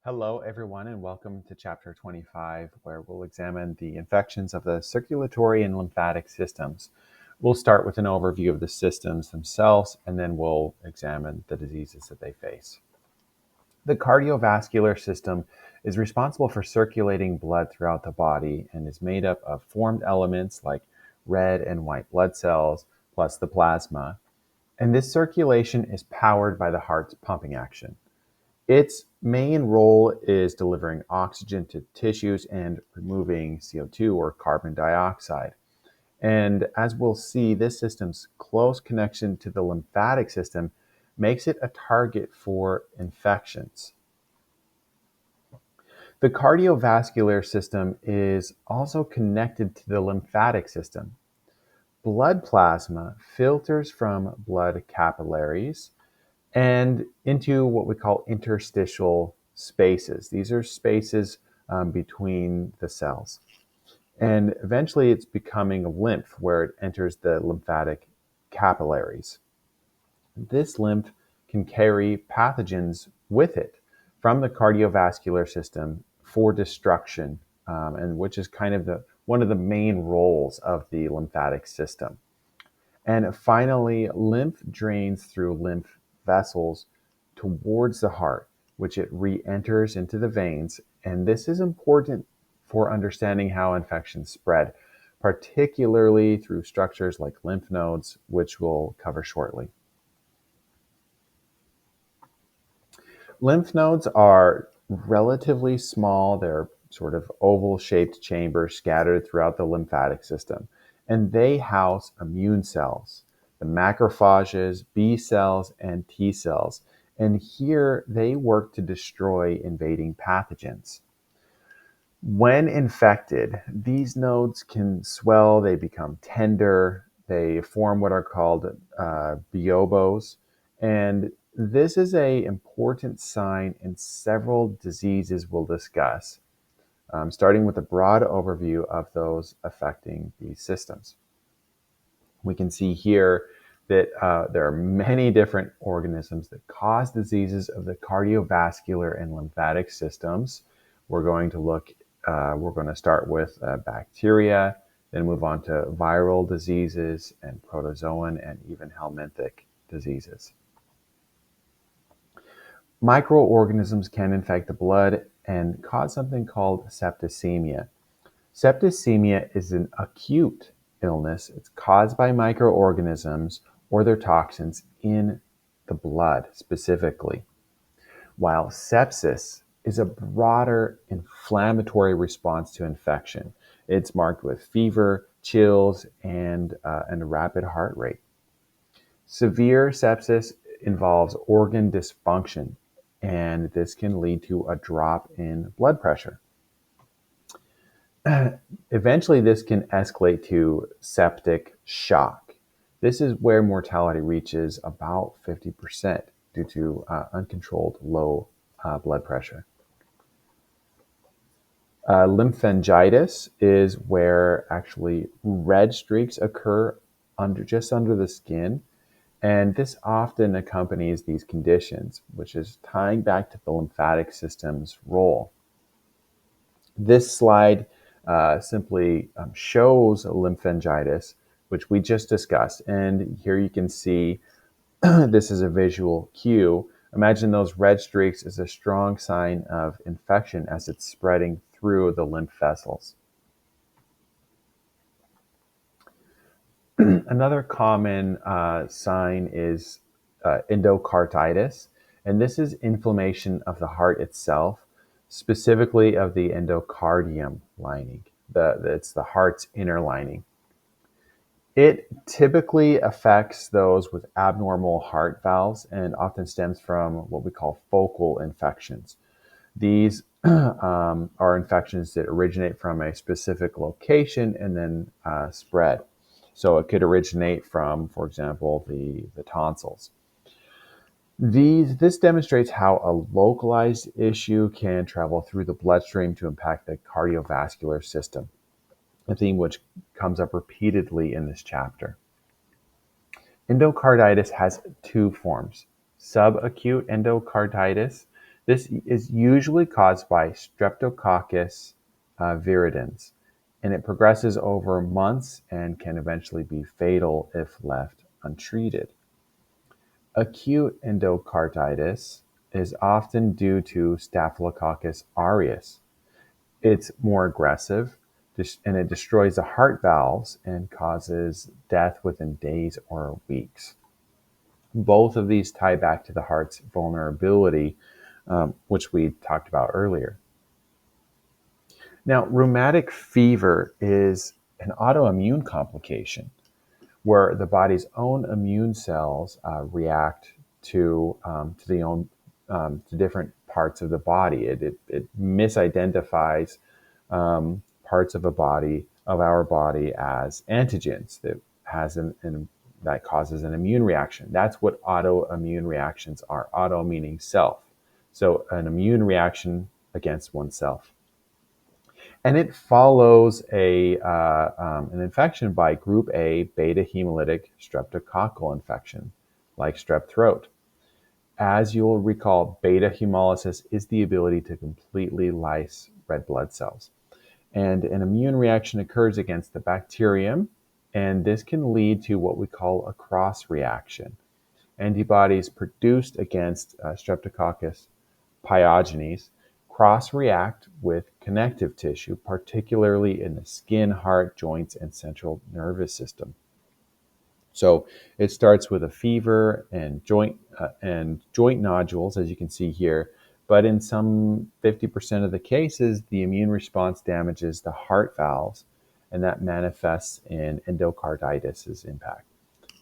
Hello, everyone, and welcome to Chapter 25, where we'll examine the infections of the circulatory and lymphatic systems. We'll start with an overview of the systems themselves, and then we'll examine the diseases that they face. The cardiovascular system is responsible for circulating blood throughout the body and is made up of formed elements like red and white blood cells, plus the plasma. And this circulation is powered by the heart's pumping action. Its main role is delivering oxygen to tissues and removing CO2 or carbon dioxide. And as we'll see, this system's close connection to the lymphatic system makes it a target for infections. The cardiovascular system is also connected to the lymphatic system. Blood plasma filters from blood capillaries and into what we call interstitial spaces. These are spaces between the cells. And eventually it's becoming lymph where it enters the lymphatic capillaries. This lymph can carry pathogens with it from the cardiovascular system for destruction, and which is kind of one of the main roles of the lymphatic system. And finally, lymph drains through lymph vessels towards the heart, which it re-enters into the veins. And this is important for understanding how infections spread, particularly through structures like lymph nodes, which we'll cover shortly. Lymph nodes are relatively small. They're sort of oval-shaped chambers scattered throughout the lymphatic system, and they house immune cells, the macrophages, B cells, and T cells. And here they work to destroy invading pathogens. When infected, these nodes can swell, they become tender, they form what are called buobos, and this is an important sign in several diseases we'll discuss, starting with a broad overview of those affecting these systems. We can see here that there are many different organisms that cause diseases of the cardiovascular and lymphatic systems. We're going to start with bacteria, then move on to viral diseases and protozoan and even helminthic diseases. Microorganisms can infect the blood and cause something called septicemia. Septicemia is an acute illness. It's caused by microorganisms or their toxins in the blood specifically, while sepsis is a broader inflammatory response to infection. It's marked with fever, chills, and a rapid heart rate. Severe sepsis involves organ dysfunction, and this can lead to a drop in blood pressure. Eventually, this can escalate to septic shock. This is where mortality reaches about 50% due to uncontrolled low blood pressure. Lymphangitis is where actually red streaks occur just under the skin, and this often accompanies these conditions, which is tying back to the lymphatic system's role. This slide simply shows lymphangitis, which we just discussed. And here you can see this is a visual cue. Imagine those red streaks is a strong sign of infection as it's spreading through the lymph vessels. Another common sign is endocarditis, and this is inflammation of the heart itself, specifically of the endocardium lining. It's the heart's inner lining. It typically affects those with abnormal heart valves and often stems from what we call focal infections. These are infections that originate from a specific location and then spread. So it could originate from, for example, the tonsils. This demonstrates how a localized issue can travel through the bloodstream to impact the cardiovascular system, a theme which comes up repeatedly in this chapter. Endocarditis has two forms: subacute endocarditis, This is usually caused by Streptococcus viridans, and it progresses over months and can eventually be fatal if left untreated. Acute endocarditis is often due to Staphylococcus aureus. It's more aggressive and it destroys the heart valves and causes death within days or weeks. Both of these tie back to the heart's vulnerability, which we talked about earlier. Now, rheumatic fever is an autoimmune complication where the body's own immune cells react to different parts of the body. It misidentifies parts of our body as antigens that causes an immune reaction. That's what autoimmune reactions are. Auto meaning self, so an immune reaction against oneself. And it follows an infection by group A beta hemolytic streptococcal infection, like strep throat. As you'll recall, beta hemolysis is the ability to completely lyse red blood cells. And an immune reaction occurs against the bacterium, and this can lead to what we call a cross reaction. Antibodies produced against Streptococcus pyogenes cross-react with connective tissue, particularly in the skin, heart, joints, and central nervous system. So it starts with a fever and joint nodules, as you can see here. But in some 50% of the cases, the immune response damages the heart valves, and that manifests in endocarditis' impact.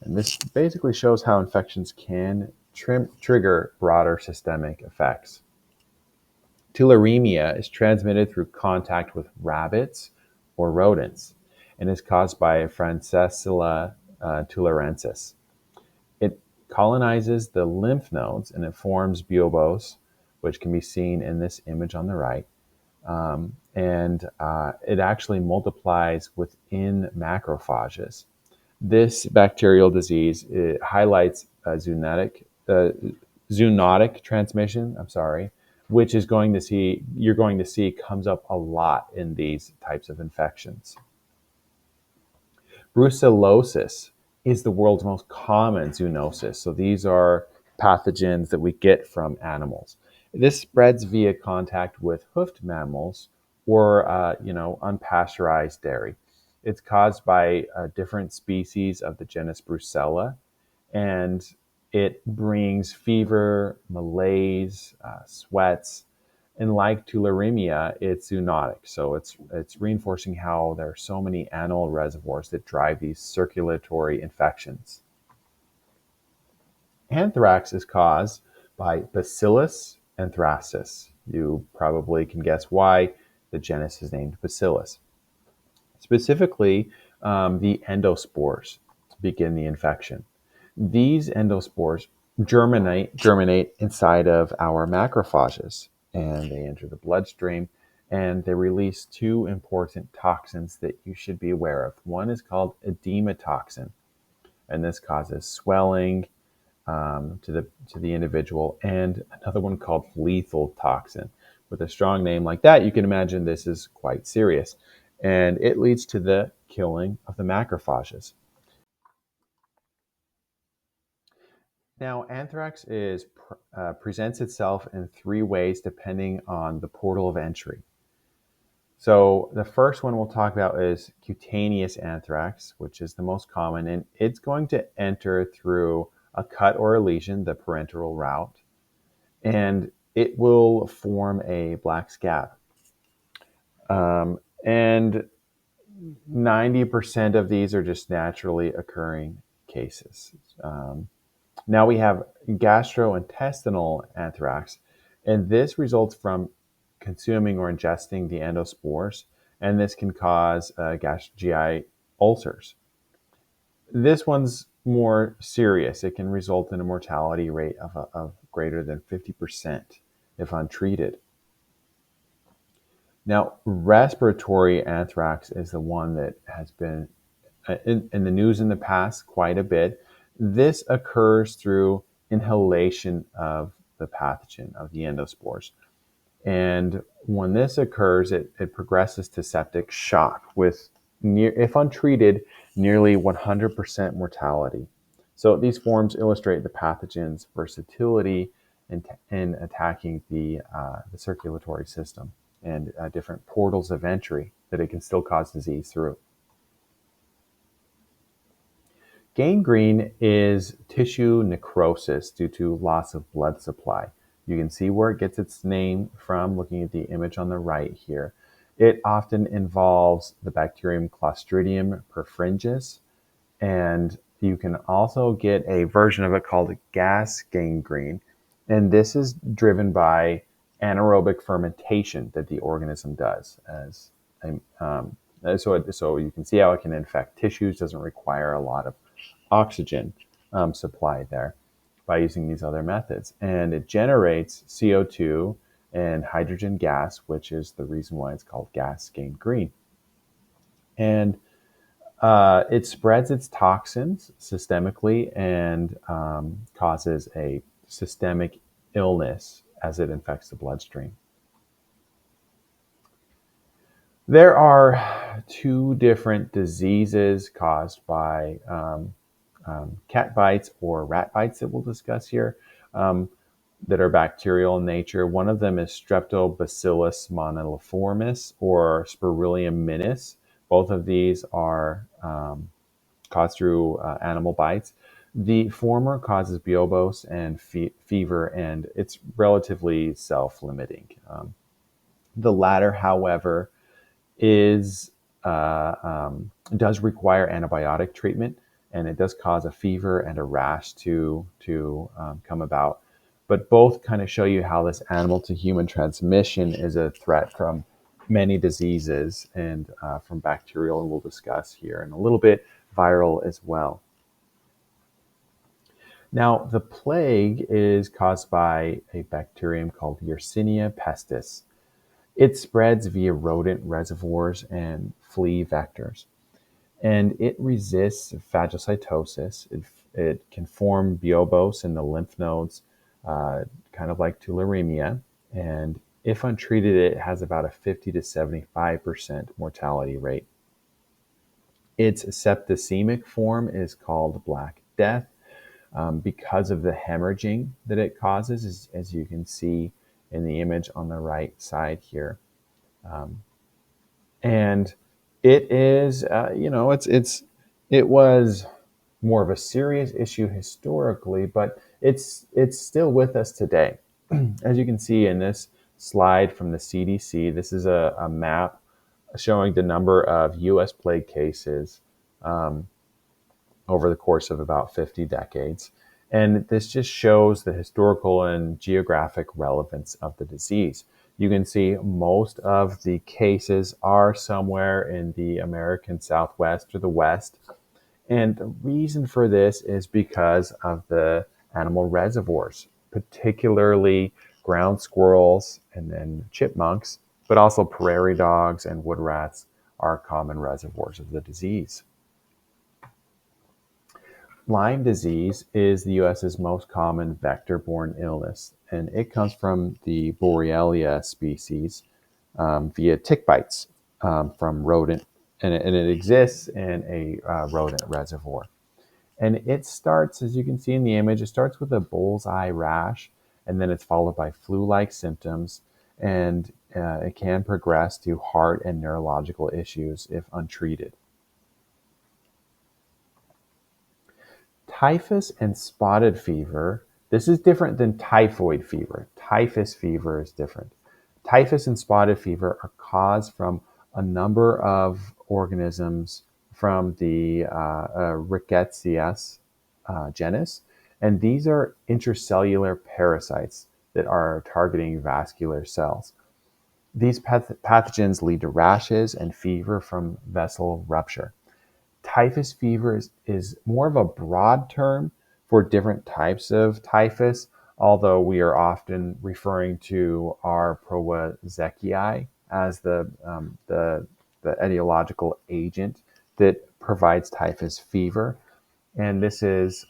And this basically shows how infections can trigger broader systemic effects. Tularemia is transmitted through contact with rabbits or rodents and is caused by Francisella tularensis. It colonizes the lymph nodes and it forms buboes, which can be seen in this image on the right. It actually multiplies within macrophages. This bacterial disease highlights zoonotic transmission. Which you're going to see comes up a lot in these types of infections. Brucellosis is the world's most common zoonosis. So these are pathogens that we get from animals. This spreads via contact with hoofed mammals or unpasteurized dairy. It's caused by different species of the genus Brucella, and it brings fever, malaise, sweats, and like tularemia, it's zoonotic. So it's reinforcing how there are so many animal reservoirs that drive these circulatory infections. Anthrax is caused by Bacillus anthracis. You probably can guess why the genus is named Bacillus. Specifically, the endospores begin the infection. These endospores germinate inside of our macrophages, and they enter the bloodstream, and they release two important toxins that you should be aware of. One is called edema toxin, and this causes swelling to the individual, and another one called lethal toxin. With a strong name like that, you can imagine this is quite serious, and it leads to the killing of the macrophages. Now, anthrax presents itself in three ways depending on the portal of entry. So the first one we'll talk about is cutaneous anthrax, which is the most common, and it's going to enter through a cut or a lesion, the parenteral route, and it will form a black scab. And 90% of these are just naturally occurring cases. Now we have gastrointestinal anthrax, and this results from consuming or ingesting the endospores, and this can cause GI ulcers. This one's more serious. It can result in a mortality rate of greater than 50% if untreated. Now, respiratory anthrax is the one that has been in the news in the past quite a bit. This occurs through inhalation of the pathogen of the endospores. And when this occurs, it progresses to septic shock with, if untreated, nearly 100% mortality. So these forms illustrate the pathogen's versatility in attacking the circulatory system and different portals of entry that it can still cause disease through. Gangrene is tissue necrosis due to loss of blood supply. You can see where it gets its name from looking at the image on the right here. It often involves the bacterium Clostridium perfringens, and you can also get a version of it called gas gangrene. And this is driven by anaerobic fermentation that the organism does. So you can see how it can infect tissues, doesn't require a lot of oxygen supply there by using these other methods. And it generates CO2 and hydrogen gas, which is the reason why it's called gas gangrene. And it spreads its toxins systemically and causes a systemic illness as it infects the bloodstream. There are two different diseases caused by cat bites or rat bites that we'll discuss here that are bacterial in nature. One of them is Streptobacillus moniliformis or Spirillum minis. Both of these are caused through animal bites. The former causes buobos and fever, and it's relatively self-limiting. The latter, however, is does require antibiotic treatment, and it does cause a fever and a rash to come about. But both kind of show you how this animal to human transmission is a threat from many diseases and from bacterial, and we'll discuss here in a little bit, viral as well. Now, the plague is caused by a bacterium called Yersinia pestis. It spreads via rodent reservoirs and flea vectors, and it resists phagocytosis. It can form buobos in the lymph nodes, kind of like tularemia, and if untreated, it has about a 50 to 75% mortality rate. Its septicemic form is called Black Death because of the hemorrhaging that it causes, as you can see in the image on the right side here. And it is, it was more of a serious issue historically, but it's still with us today. As you can see in this slide from the CDC, this is a map showing the number of U.S. plague cases over the course of about 50 decades. And this just shows the historical and geographic relevance of the disease. You can see most of the cases are somewhere in the American Southwest or the West. And the reason for this is because of the animal reservoirs, particularly ground squirrels and then chipmunks, but also prairie dogs and wood rats are common reservoirs of the disease. Lyme disease is the U.S.'s most common vector-borne illness, and it comes from the Borrelia species via tick bites from rodent, and it exists in a rodent reservoir. And it starts, as you can see in the image, it starts with a bullseye rash, and then it's followed by flu-like symptoms, and it can progress to heart and neurological issues if untreated. Typhus and spotted fever, this is different than typhoid fever. Typhus fever is different. Typhus and spotted fever are caused from a number of organisms from the Rickettsia genus, and these are intracellular parasites that are targeting vascular cells. These pathogens lead to rashes and fever from vessel rupture. Typhus fever is more of a broad term for different types of typhus, although we are often referring to R. prowazekii as the etiological agent that provides typhus fever. And this is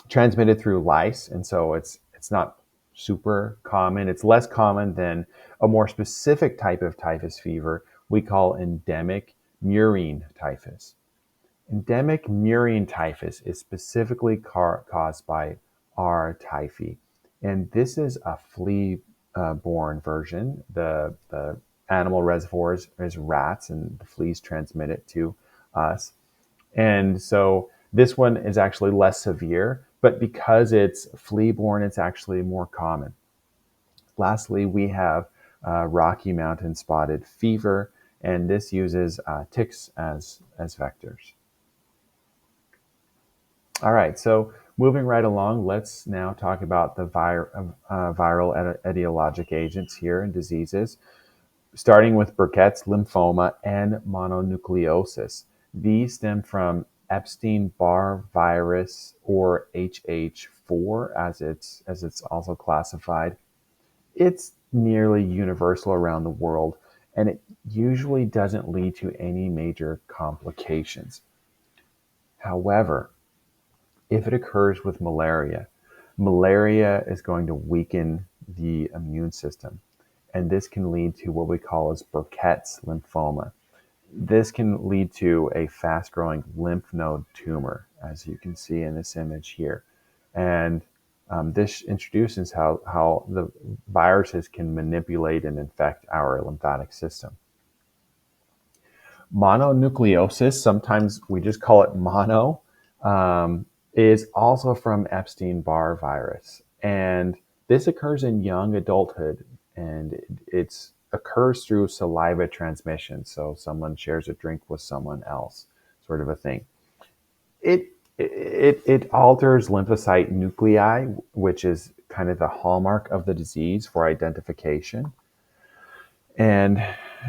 transmitted through lice, and so it's It's not super common. It's less common than a more specific type of typhus fever we call endemic murine typhus. Endemic murine typhus is specifically caused by R. typhi, and this is a flea-borne version. The animal reservoir is rats, and the fleas transmit it to us. And so this one is actually less severe, but because it's flea-borne, it's actually more common. Lastly, we have Rocky Mountain spotted fever, and this uses ticks as vectors. All right, so moving right along, let's now talk about the viral etiologic agents here in diseases, starting with Burkitt's lymphoma and mononucleosis. These stem from Epstein-Barr virus, or HH4 as it's also classified. It's nearly universal around the world, and it usually doesn't lead to any major complications. However, if it occurs with malaria, malaria is going to weaken the immune system, and this can lead to what we call as Burkitt's lymphoma. This can lead to a fast-growing lymph node tumor, as you can see in this image here. And this introduces how the viruses can manipulate and infect our lymphatic system. Mononucleosis, sometimes we just call it mono, is also from Epstein-Barr virus. And this occurs in young adulthood, and it occurs through saliva transmission. So someone shares a drink with someone else, sort of a thing. It alters lymphocyte nuclei, which is kind of the hallmark of the disease for identification. And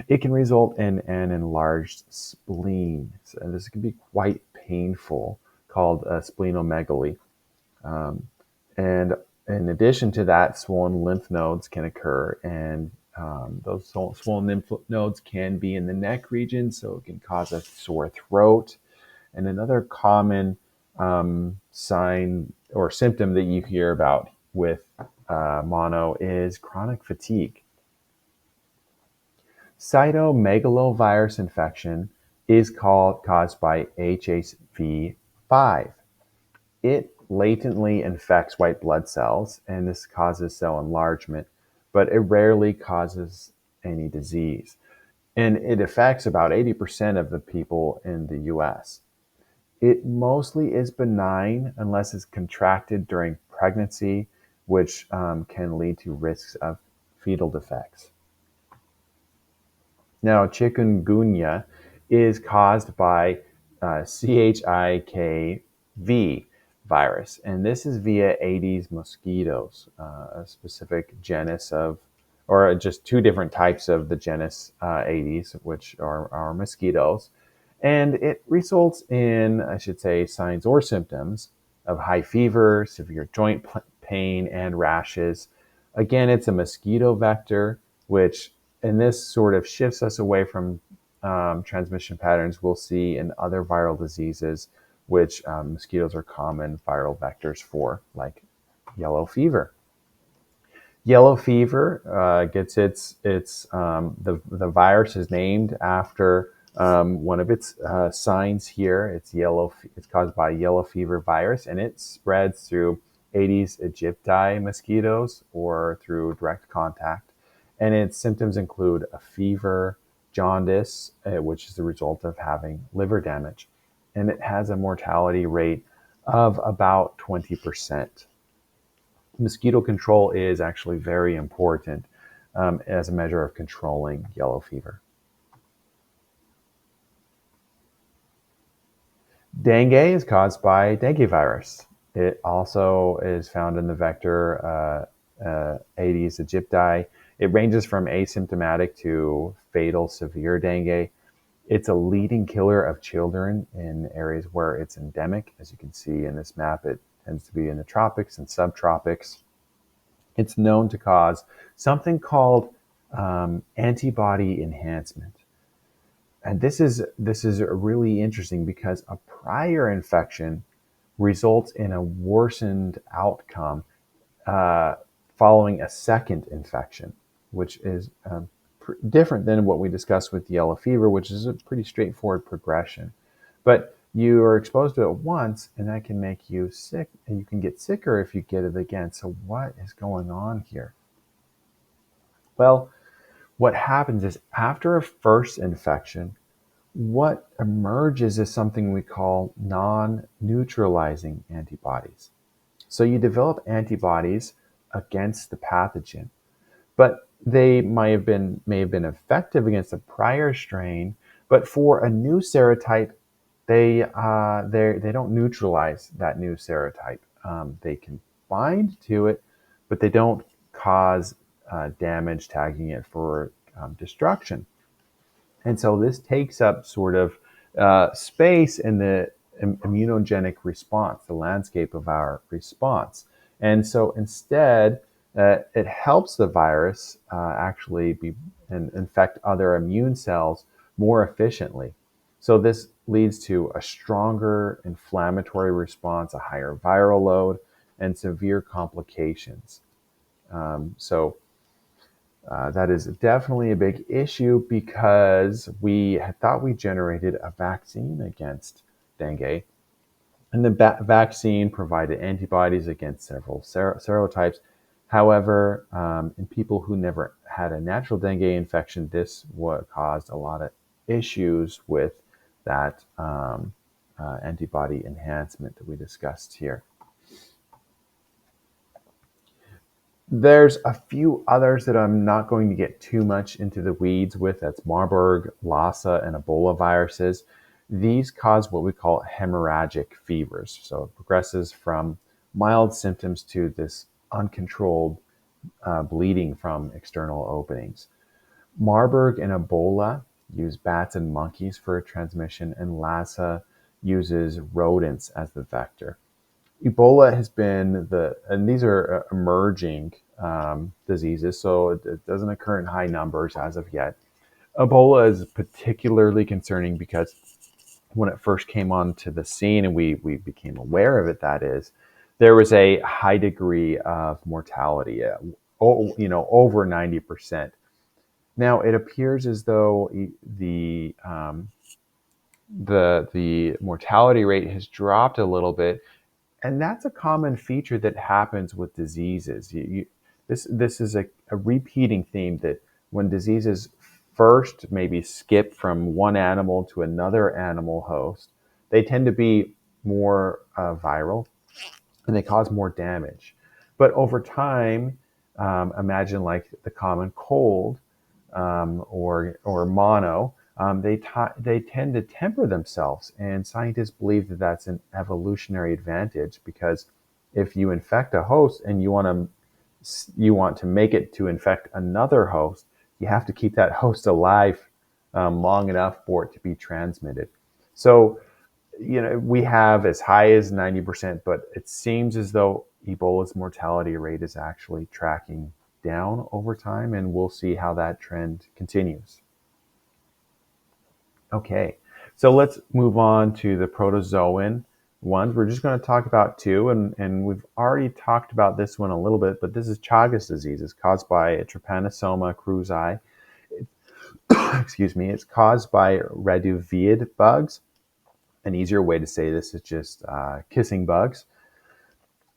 it can result in an enlarged spleen. So this can be quite painful, called splenomegaly. And in addition to that, swollen lymph nodes can occur, and those swollen lymph nodes can be in the neck region, so it can cause a sore throat. And another common sign or symptom that you hear about with mono is chronic fatigue. Cytomegalovirus infection is caused by HSV5. It latently infects white blood cells, and this causes cell enlargement, but it rarely causes any disease. And it affects about 80% of the people in the US. It mostly is benign unless it's contracted during pregnancy, which can lead to risks of fetal defects. Now, chikungunya is caused by CHIKV virus, and this is via Aedes mosquitoes, a specific genus of, or just two different types of the genus Aedes, which are mosquitoes. And it results in, I should say, signs or symptoms of high fever, severe joint pain, and rashes. Again, it's a mosquito vector, and this sort of shifts us away from transmission patterns we'll see in other viral diseases, which mosquitoes are common viral vectors for, like yellow fever. Yellow fever gets the virus is named after one of its signs here. It's caused by yellow fever virus, and it spreads through Aedes aegypti mosquitoes or through direct contact. And its symptoms include a fever, jaundice, which is the result of having liver damage. And it has a mortality rate of about 20%. Mosquito control is actually very important as a measure of controlling yellow fever. Dengue is caused by dengue virus. It also is found in the vector Aedes aegypti. It ranges from asymptomatic to fatal severe dengue. It's a leading killer of children in areas where it's endemic. As you can see in this map, it tends to be in the tropics and subtropics. It's known to cause something called antibody enhancement. And this is really interesting because a prior infection results in a worsened outcome uh, following a second infection, which is different than what we discussed with yellow fever, which is a pretty straightforward progression. But you are exposed to it once, and that can make you sick, and you can get sicker if you get it again. So, what is going on here? Well, what happens is after a first infection, what emerges is something we call non neutralizing antibodies. So, you develop antibodies against the pathogen, but they may have been effective against a prior strain, but for a new serotype, they don't neutralize that new serotype. They can bind to it, but they don't cause damage, tagging it for destruction. And so this takes up sort of space in the immunogenic response, the landscape of our response. And so instead, it helps the virus actually be and infect other immune cells more efficiently. So this leads to a stronger inflammatory response, a higher viral load, and severe complications. That is definitely a big issue because we had thought we generated a vaccine against dengue, and the vaccine provided antibodies against several serotypes. However, in people who never had a natural dengue infection, this caused a lot of issues with that antibody enhancement that we discussed here. There's a few others that I'm not going to get too much into the weeds with. That's Marburg, Lassa, and Ebola viruses. These cause what we call hemorrhagic fevers. So it progresses from mild symptoms to this uncontrolled bleeding from external openings. Marburg and Ebola use bats and monkeys for transmission, and Lassa uses rodents as the vector. Ebola has been and these are emerging diseases, so it doesn't occur in high numbers as of yet. Ebola is particularly concerning because when it first came onto the scene and we became aware of it, that is, there was a high degree of mortality, over 90%. Now it appears as though the mortality rate has dropped a little bit, and that's a common feature that happens with diseases. This is a repeating theme that when diseases first maybe skip from one animal to another animal host, they tend to be more viral and they cause more damage. But over time, imagine like the common cold or mono, they tend to temper themselves, and scientists believe that that's an evolutionary advantage because if you infect a host and you want to make it to infect another host, you have to keep that host alive long enough for it to be transmitted. So we have as high as 90%, but it seems as though Ebola's mortality rate is actually tracking down over time, and we'll see how that trend continues. Okay, so let's move on to the protozoan ones. We're just going to talk about two, and we've already talked about this one a little bit, but this is Chagas disease. It's caused by Trypanosoma cruzi. Excuse me. It's caused by Reduviid bugs. An easier way to say this is just kissing bugs.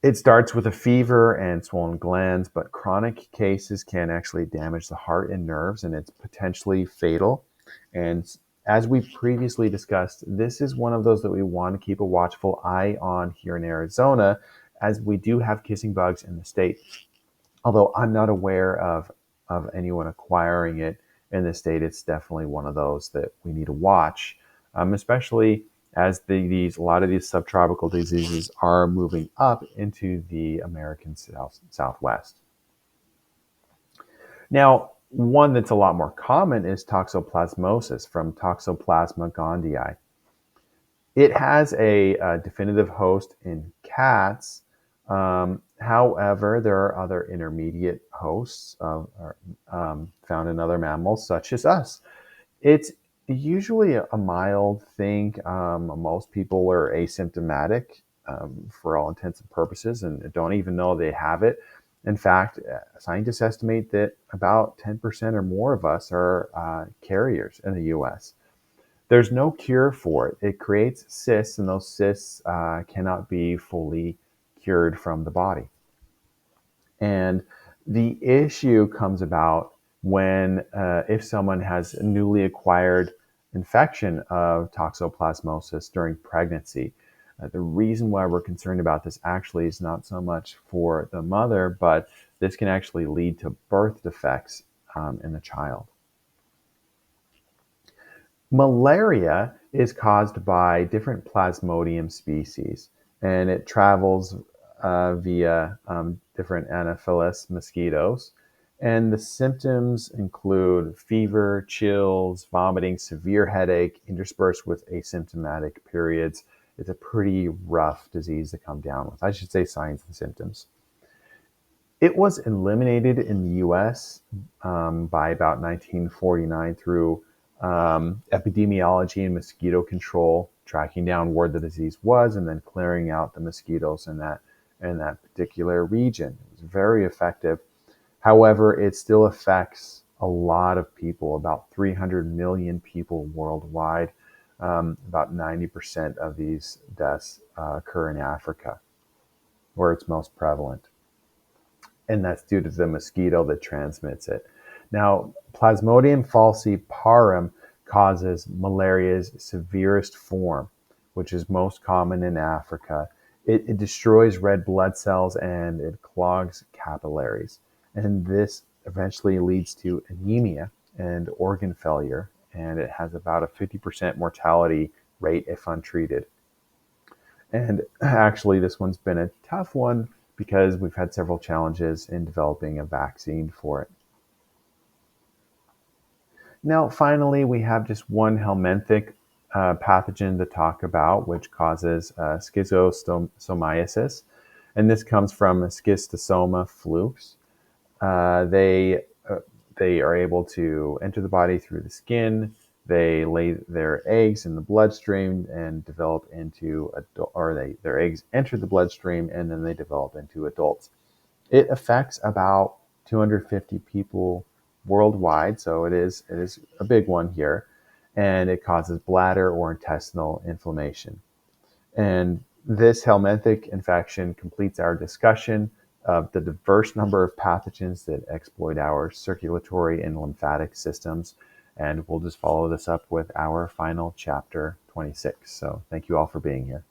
It starts with a fever and swollen glands, but chronic cases can actually damage the heart and nerves, and it's potentially fatal. And as we previously discussed, this is one of those that we want to keep a watchful eye on here in Arizona, as we do have kissing bugs in the state. Although I'm not aware of anyone acquiring it in the state, it's definitely one of those that we need to watch, especially as a lot of these subtropical diseases are moving up into the American Southwest. Now, one that's a lot more common is toxoplasmosis from Toxoplasma gondii. It has a definitive host in cats. However, there are other intermediate hosts found in other mammals, such as us. It's usually a mild thing. Most people are asymptomatic for all intents and purposes and don't even know they have it. In fact, scientists estimate that about 10% or more of us are carriers in the US. There's no cure for it. It creates cysts, and those cysts cannot be fully cured from the body. And the issue comes about when, if someone has a newly acquired infection of toxoplasmosis during pregnancy. The reason why we're concerned about this actually is not so much for the mother, but this can actually lead to birth defects in the child. Malaria is caused by different Plasmodium species, and it travels via different Anopheles mosquitoes. And the symptoms include fever, chills, vomiting, severe headache, interspersed with asymptomatic periods. It's a pretty rough disease to come down with. I should say signs and symptoms. It was eliminated in the US by about 1949 through epidemiology and mosquito control, tracking down where the disease was and then clearing out the mosquitoes in that particular region. It was very effective. However, it still affects a lot of people, about 300 million people worldwide. About 90% of these deaths occur in Africa, where it's most prevalent, and that's due to the mosquito that transmits it. Now, Plasmodium falciparum causes malaria's severest form, which is most common in Africa. It destroys red blood cells and it clogs capillaries. And this eventually leads to anemia and organ failure. And it has about a 50% mortality rate if untreated. And actually, this one's been a tough one because we've had several challenges in developing a vaccine for it. Now, finally, we have just one helminthic pathogen to talk about, which causes schistosomiasis. And this comes from Schistosoma flukes. They are able to enter the body through the skin. They lay their eggs in the bloodstream and develop into their eggs enter the bloodstream and then they develop into adults. It affects about 250 people worldwide, so it is a big one here, and it causes bladder or intestinal inflammation. And this helminthic infection completes our discussion of the diverse number of pathogens that exploit our circulatory and lymphatic systems. And we'll just follow this up with our final chapter 26. So thank you all for being here.